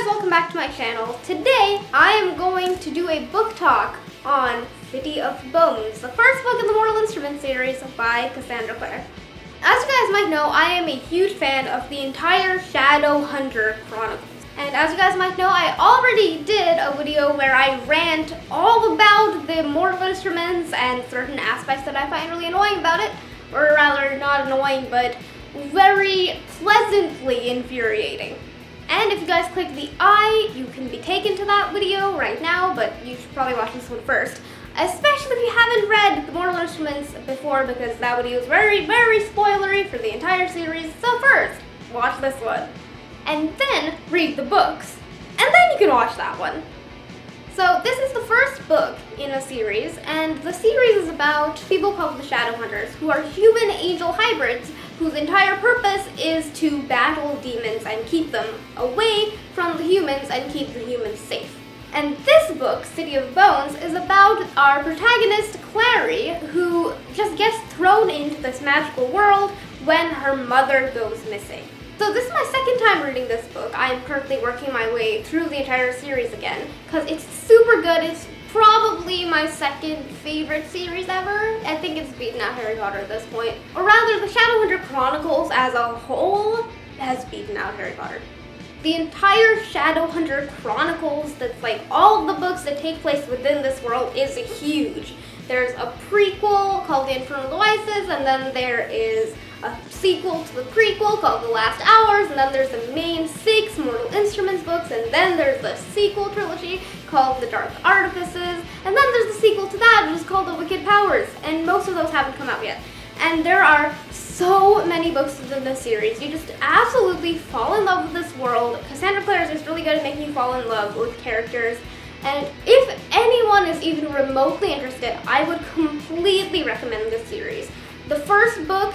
guys, welcome back to my channel. Today, I am going to do a book talk on City of Bones, the first book in the Mortal Instruments series by Cassandra Clare. As you guys might know, I am a huge fan of the entire Shadowhunter Chronicles. And as you guys might know, I already did a video where I rant all about the Mortal Instruments and certain aspects that I find really annoying about it, or rather not annoying, but very pleasantly infuriating. And if you guys click the I, you can be taken to that video right now, but you should probably watch this one first. Especially if you haven't read the Mortal Instruments before, because that video is very, very spoilery for the entire series. So first, watch this one. And then read the books. And then you can watch that one. So this is the first book in a series, and the series is about people called the Shadowhunters, who are human-angel hybrids whose entire purpose is to battle demons and keep them away from the humans and keep the humans safe. And this book, City of Bones, is about our protagonist, Clary, who just gets thrown into this magical world when her mother goes missing. So this is my second time reading this book. I am currently working my way through the entire series again, because it's super good. It's probably my second favorite series ever. I think it's beaten out Harry Potter at this point. Or rather, the Shadowhunter Chronicles as a whole has beaten out Harry Potter. The entire Shadowhunter Chronicles, that's like all the books that take place within this world, is huge. There's a prequel called The Infernal Devices, and then there is a sequel to the prequel called The Last Hours, and then there's the main 6 Mortal Instruments books, and then there's the sequel trilogy called The Dark Artifices, and then there's the sequel to that, which is called The Wicked Powers, and most of those haven't come out yet. And there are so many books within this series. You just absolutely fall in love with this world. Cassandra Clare is just really good at making you fall in love with characters. And if anyone is even remotely interested, I would completely recommend this series. The first book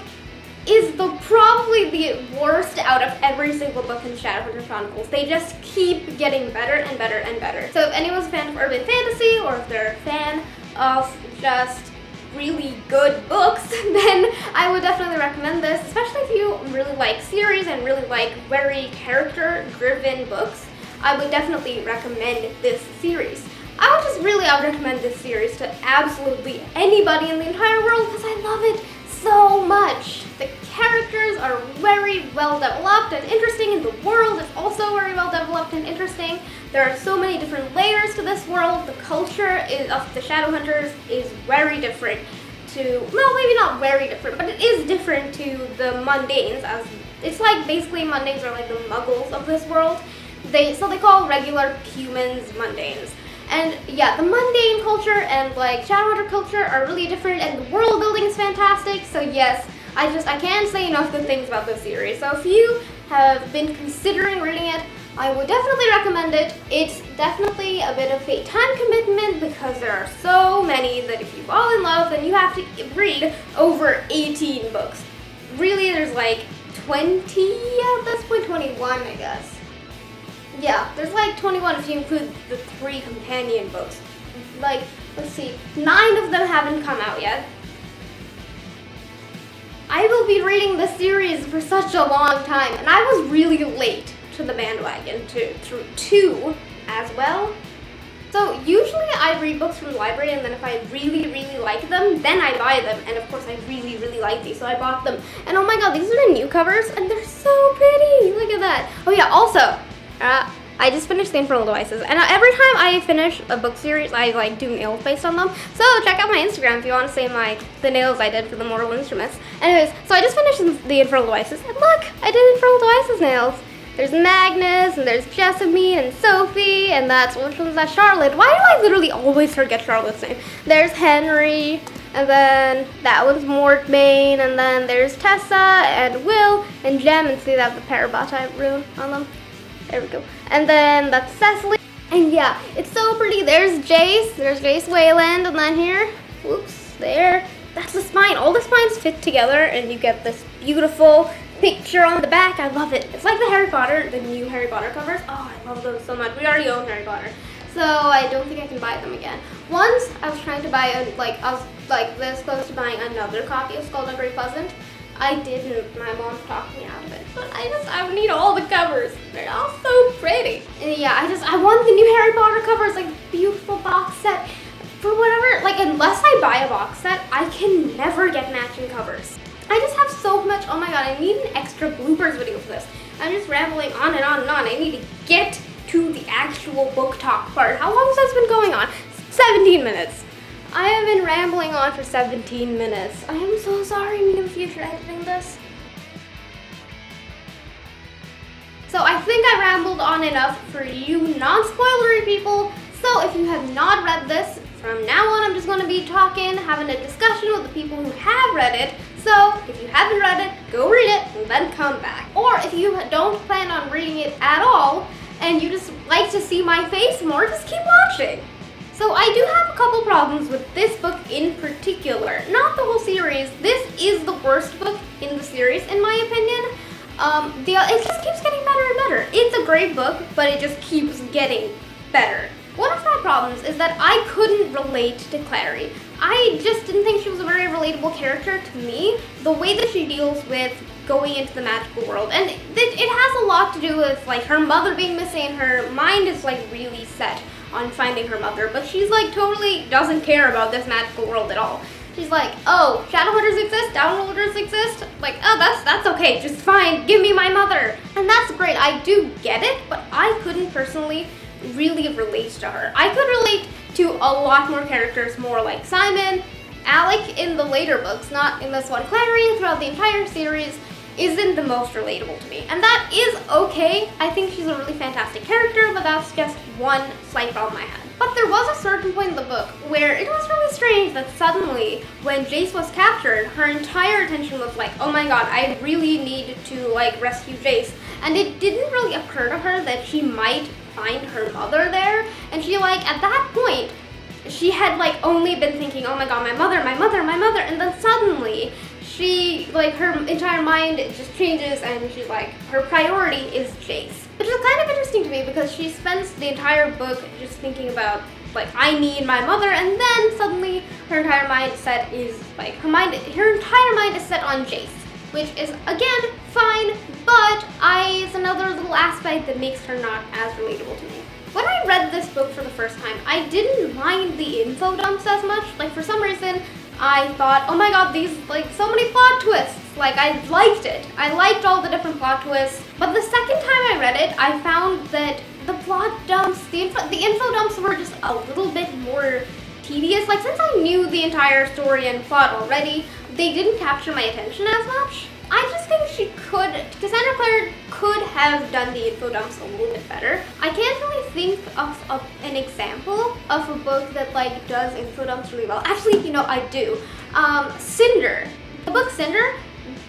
is probably the worst out of every single book in Shadowhunter Chronicles. They just keep getting better and better and better. So if anyone's a fan of urban fantasy, or if they're a fan of just really good books, then I would definitely recommend this, especially if you really like series and really like very character-driven books. I would definitely recommend this series. I would recommend this series to absolutely anybody in the entire world because I love it so much. The characters are very well developed and interesting, and the world is also very well developed and interesting. There are so many different layers to this world. The culture of the Shadowhunters is very different to, well, maybe not very different, but it is different to the Mundanes. As it's like basically Mundanes are like the Muggles of this world. So they call regular humans Mundanes. And yeah, the mundane culture and like Shadowhunter culture are really different, and the world building is fantastic. So yes, I can't say enough good things about this series. So if you have been considering reading it, I would definitely recommend it. It's definitely a bit of a time commitment because there are so many that if you fall in love, then you have to read over 18 books. Really, there's like 20 at this point, 21 I guess. Yeah, there's like 21 if you include the 3 companion books. Like, let's see, 9 of them haven't come out yet. I will be reading this series for such a long time, and I was really late to the bandwagon through 2 as well. So usually I read books from the library, and then if I really, really like them, then I buy them. And of course I really, really like these, so I bought them. And oh my god, these are the new covers, and they're so pretty. Look at that. Oh yeah, also, I just finished The Infernal Devices, and every time I finish a book series, I like do nails based on them. So check out my Instagram if you want to see the nails I did for the Mortal Instruments. Anyways, so I just finished The Infernal Devices, and look, I did Infernal Devices nails. There's Magnus, and there's Jessamine, and Sophie, and which one's that, Charlotte? Why do I literally always forget Charlotte's name? There's Henry, and then that one's Mortbane, and then there's Tessa, and Will, and Jem, and see that the Parabata rune on them. There we go. And then that's Cecily. And yeah, it's so pretty. There's Jace Wayland, and then here, whoops, there. That's the spine. All the spines fit together, and you get this beautiful picture on the back. I love it. It's like the new Harry Potter covers. Oh, I love those so much. We already own Harry Potter, so I don't think I can buy them again. Once I was trying to buy I was like this close to buying another copy of Skullduggery Pleasant. I didn't. My mom talked me out of it. But I would need all the covers. They're all so pretty. And yeah, I want the new Harry Potter covers, like beautiful box set. For whatever, like unless I buy a box set, I can never get matching covers. I just have so much, oh my god, I need an extra bloopers video for this. I'm just rambling on and on and on. I need to get to the actual book talk part. How long has this been going on? 17 minutes. I have been rambling on for 17 minutes. I am so sorry, me in the future editing this. So I think I rambled on enough for you non-spoilery people. So if you have not read this, from now on I'm just going to be talking, having a discussion with the people who have read it. So if you haven't read it, go read it and then come back. Or if you don't plan on reading it at all and you just like to see my face more, just keep watching. So I do have a couple problems with this book in particular. Not the whole series. This is the worst book in the series in my opinion. It just keeps getting better and better. It's a great book, but it just keeps getting better. One of my problems is that I couldn't relate to Clary. I just didn't think she was a very relatable character to me. The way that she deals with going into the magical world, and it has a lot to do with like her mother being missing. Her mind is like really set on finding her mother, but she's like totally doesn't care about this magical world at all. She's like, oh, Shadowhunters exist, Downworlders exist, like, oh, that's okay, just fine, give me my mother. And that's great, I do get it, but I couldn't personally really relate to her. I could relate to a lot more characters, more like Simon, Alec in the later books, not in this one. Clary throughout the entire series isn't the most relatable to me, and that is okay. I think she's a really fantastic character, but that's just one slight problem I had. But there was a certain point in the book where it was really strange that suddenly, when Jace was captured, her entire attention was like, oh my god, I really need to like rescue Jace. And it didn't really occur to her that she might find her mother there. And she like, at that point, she had like only been thinking, oh my god, my mother, my mother, my mother. And then suddenly, she, like her entire mind just changes and she's like, her priority is Jace. Which is kind of interesting to me because she spends the entire book just thinking about like, I need my mother, and then suddenly her entire mindset is like, her entire mind is set on Jace, which is again fine, but it's another little aspect that makes her not as relatable to me. When I read this book for the first time, I didn't mind the info dumps as much. Like for some reason, I thought, oh my god, these like so many plot twists. Like I liked it. I liked all the different plot twists. But the second time I read it, I found that the plot dumps, the info dumps were just a little bit more tedious. Like since I knew the entire story and plot already, they didn't capture my attention as much. I just think Cassandra Clare could have done the info dumps a little bit better. I can't really think of an example of a book that like does info dumps really well. Actually, you know, I do. Cinder. The book Cinder,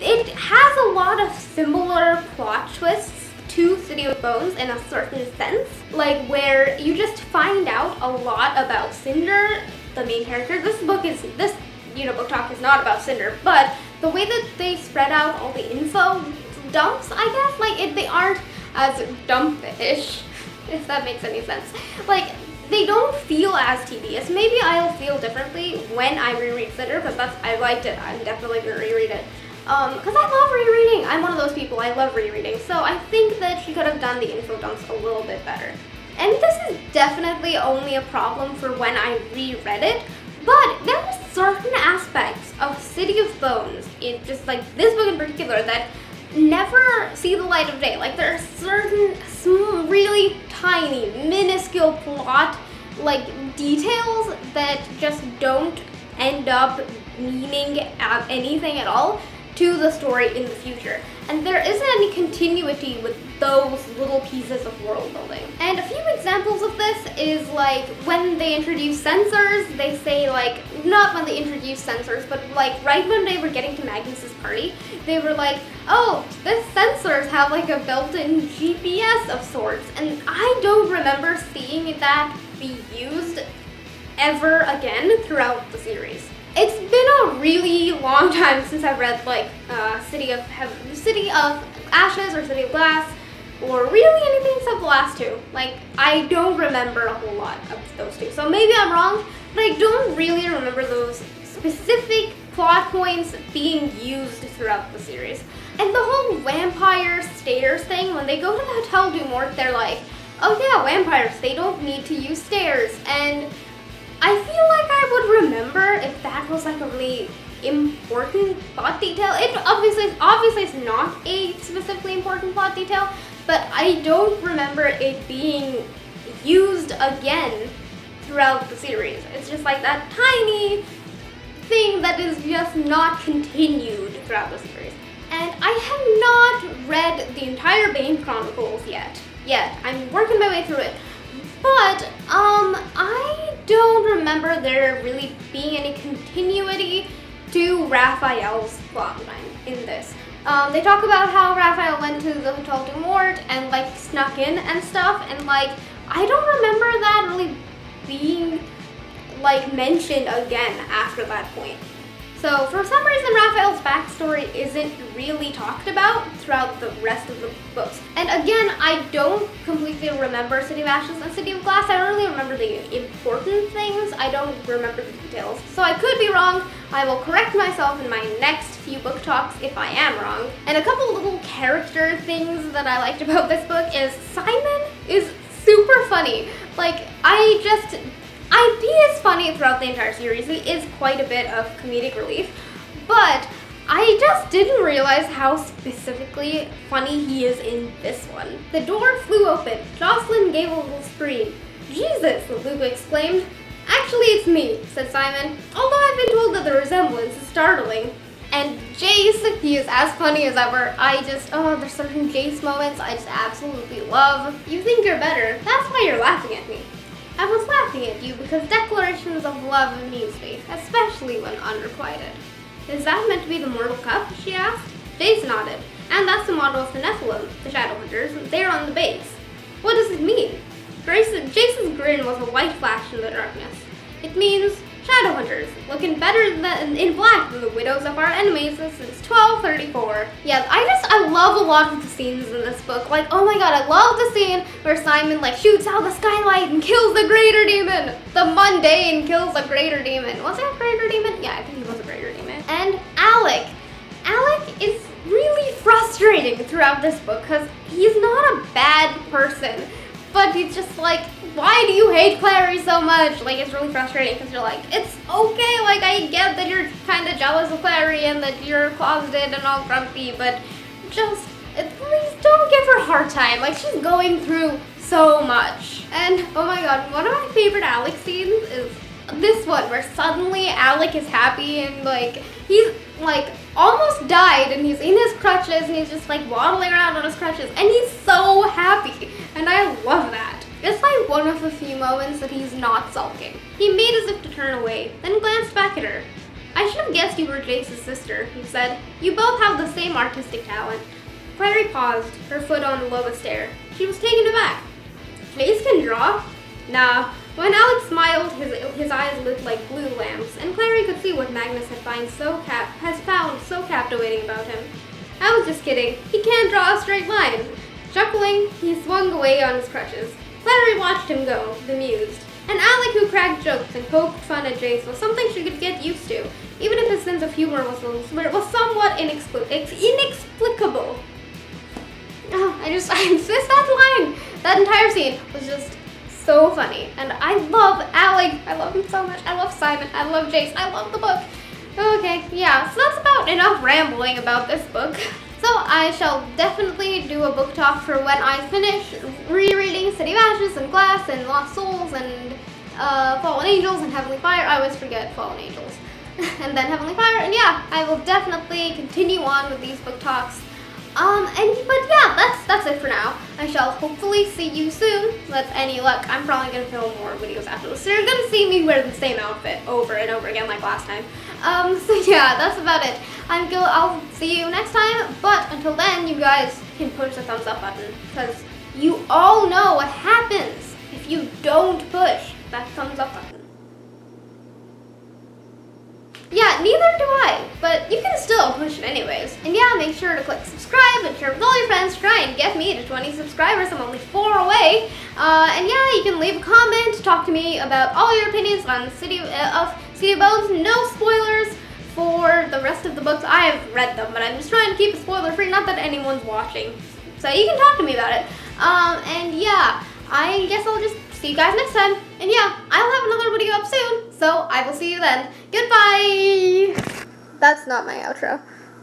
it has a lot of similar plot twists to City of Bones in a certain sense. Like where you just find out a lot about Cinder, the main character. This book book talk is not about Cinder, but the way that they spread out all the info dumps, I guess, like they aren't as dump-ish, if that makes any sense. Like, they don't feel as tedious. Maybe I'll feel differently when I reread Cinder, because I liked it. I'm definitely gonna reread it. Because I love rereading. I'm one of those people, I love rereading. So I think that she could have done the info dumps a little bit better. And this is definitely only a problem for when I reread it, but there are certain aspects of City of Bones, in just like this book in particular, that never see the light of day. Like there are certain really tiny, minuscule plot like details that just don't end up meaning anything at all to the story in the future. And there isn't any continuity with those little pieces of world building. And a few examples of this is like when they introduce sensors, they say like, not when they introduce sensors, but like right when they were getting to Magnus's party, they were like, oh, these sensors have like a built-in GPS of sorts. And I don't remember seeing that be used ever again throughout the series. It's been a really long time since I've read like City of Ashes or City of Glass, or really anything except the last two. Like, I don't remember a whole lot of those two. So maybe I'm wrong, but I don't really remember those specific plot points being used throughout the series. And the whole vampire stairs thing, when they go to the Hotel du Mort, they're like, oh yeah, vampires, they don't need to use stairs. And I feel like I would remember if that was like a really important plot detail. It obviously it's not a specifically important plot detail, but I don't remember it being used again throughout the series. It's just like that tiny thing that is just not continued throughout the series. And I have not read the entire Bane Chronicles yet. I'm working my way through it. But I don't remember there really being any continuity to Raphael's plotline in this. They talk about how Raphael went to the Hotel du Mort and like snuck in and stuff, and like I don't remember that really being like mentioned again after that point. So for some reason Raphael's backstory isn't really talked about throughout the rest of the books. And again, I don't completely remember City of Ashes and City of Glass. I don't really remember the important things. I don't remember the details. So I could be wrong. I will correct myself in my next few book talks if I am wrong. And a couple little character things that I liked about this book is Simon is super funny. Like, he is funny throughout the entire series. He is quite a bit of comedic relief, but I just didn't realize how specifically funny he is in this one. The door flew open. Jocelyn gave a little scream. Jesus, Luke exclaimed. Actually, it's me, said Simon, although I've been told that the resemblance is startling. And Jace, he is as funny as ever. There's certain Jace moments I just absolutely love. You think you're better. That's why you're laughing at me. I was laughing at you because declarations of love amuse me, especially when unrequited. Is that meant to be the mortal cup? She asked. Jace nodded. And that's the motto of the Nephilim, the Shadowhunters. They're on the base. What does it mean? Jace's grin was a white flash in the darkness. It means Shadowhunters, looking better in black than the widows of our enemies since 1234. Yeah, I love a lot of the scenes in this book. Like, oh my god, I love the scene where Simon like shoots out the skylight and kills the greater demon. The mundane kills a greater demon. Was it a greater demon? Yeah, I think he was a greater demon. And Alec is really frustrating throughout this book because he's not a bad person, but he's just like, why do you hate Clary so much? Like, it's really frustrating because you're like, it's okay, like, I get that you're kind of jealous of Clary and that you're closeted and all grumpy, but just, please don't give her a hard time. Like, she's going through so much. And, oh my god, one of my favorite Alec scenes is this one, where suddenly Alec is happy and, like, he's, like, almost died and he's in his crutches and he's just, like, waddling around on his crutches and he's so happy. And I love that. It's like one of the few moments that he's not sulking. He made as if to turn away, then glanced back at her. I should have guessed you were Jace's sister, he said. You both have the same artistic talent. Clary paused, her foot on the lowest stair. She was taken aback. Jace can draw? Nah. When Alex smiled, his eyes lit like blue lamps, and Clary could see what Magnus has found so captivating about him. I was just kidding. He can't draw a straight line. Chuckling, he swung away on his crutches. Clary watched him go, bemused. And Alec, who cracked jokes and poked fun at Jace, was something she could get used to, even if his sense of humor was somewhat inexplicable. Oh, I missed that line. That entire scene was just so funny. And I love Alec. I love him so much. I love Simon. I love Jace. I love the book. Okay, yeah, so that's about enough rambling about this book. So I shall definitely do a book talk for when I finish rereading City of Ashes and Glass and Lost Souls and Fallen Angels and Heavenly Fire. I always forget Fallen Angels. And then Heavenly Fire, and yeah, I will definitely continue on with these book talks. But yeah, that's it for now. I shall hopefully see you soon. With any luck, I'm probably gonna film more videos after this. So you're gonna see me wear the same outfit over and over again like last time. So yeah, that's about it. I'll see you next time, but until then, you guys can push the thumbs up button, because you all know what happens if you don't push that thumbs up button. Yeah, neither do I, but you can still push it anyways. And yeah, make sure to click subscribe and share with all your friends to try and get me to 20 subscribers. I'm only 4 away. And yeah, you can leave a comment, talk to me about all your opinions on City of Bones. No spoilers for the rest of the books. I have read them, but I'm just trying to keep it spoiler free, not that anyone's watching. So you can talk to me about it. And yeah, I guess I'll just see you guys next time. And yeah, I'll have another video up soon, so I will see you then. Goodbye! That's not my outro.